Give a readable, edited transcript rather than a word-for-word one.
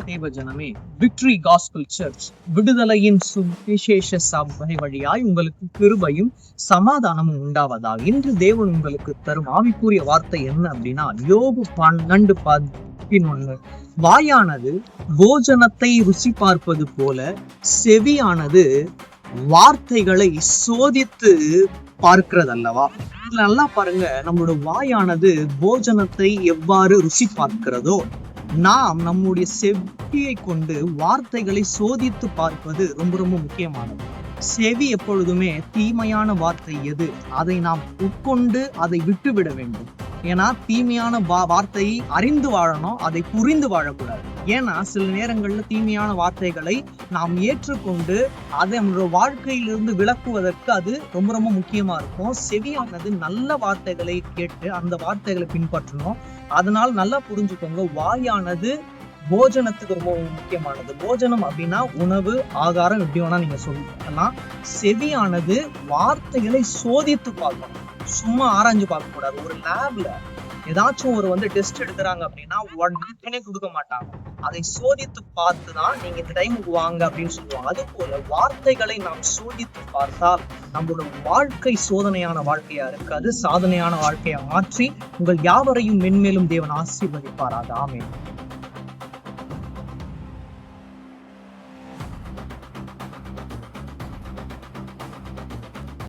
தேவஜனமே, victory gospel search விடுதலையின் சுவிசேஷ சபை வழியாய் உங்களுக்கு கிருபையும் சமாதானமும் உண்டாவதாக. இன்று தேவன் உங்களுக்கு தரும் ஆவிக்குரிய வார்த்தை என்ன அப்படின்னா, யோபு 12:11, வாயானது போஜனத்தை ருசி பார்ப்பது போல செவியானது வார்த்தைகளை சோதித்து பார்க்கிறது அல்லவா. நல்லா பாருங்க, நம்மளோட வாயானது போஜனத்தை எவ்வாறு ருசி பார்க்கிறதோ, நாம் நம்முடைய செவியை கொண்டு வார்த்தைகளை சோதித்து பார்ப்பது ரொம்ப ரொம்ப முக்கியமானது. செவி எப்பொழுதுமே தீமையான வார்த்தை எது, அதை நாம் உட்கொண்டு அதை விட்டுவிட வேண்டும். ஏன்னா தீமையான வார்த்தையை அறிந்து வாழணும், அதை புரிந்து வாழக்கூடாது. ஏன்னா சில நேரங்கள்ல தீமையான வார்த்தைகளை நாம் ஏற்றுக்கொண்டு அதை நம்மளோட வாழ்க்கையிலிருந்து விளக்குவதற்கு அது ரொம்ப ரொம்ப முக்கியமா இருக்கும். செவியானது நல்ல வார்த்தைகளை கேட்டு அந்த வார்த்தைகளை பின்பற்றணும். அதனால நல்லா புரிஞ்சுக்கோங்க, வாயானது போஜனத்துக்கு ரொம்ப முக்கியமானது. போஜனம் அப்படின்னா உணவு, ஆகாரம், எப்படி வேணா நீங்க சொல்லலாம். செவியானது வார்த்தைகளை சோதித்து பார்க்கணும், சும்மா ஆராய்ஞ்சு பார்க்க கூடாது. ஒரு லேப்ல ஏதாச்சும் ஒரு டெஸ்ட் எடுக்கிறாங்க அப்படின்னா உடனே கொடுக்க மாட்டாங்க, அதை சோதித்து பார்த்துதான் நீங்க இந்த டைமுக்கு வாங்க அப்படின்னு சொல்லுவாங்க. அது போல வார்த்தைகளை நாம் சோதித்து பார்த்தால் நம்மளோட வாழ்க்கை சோதனையான வாழ்க்கையா இருக்காது, சாதனையான வாழ்க்கையா மாற்றி உங்கள் யாவரையும் மென்மேலும் தேவன் ஆசீர்வதிப்பாராக. ஆமென்.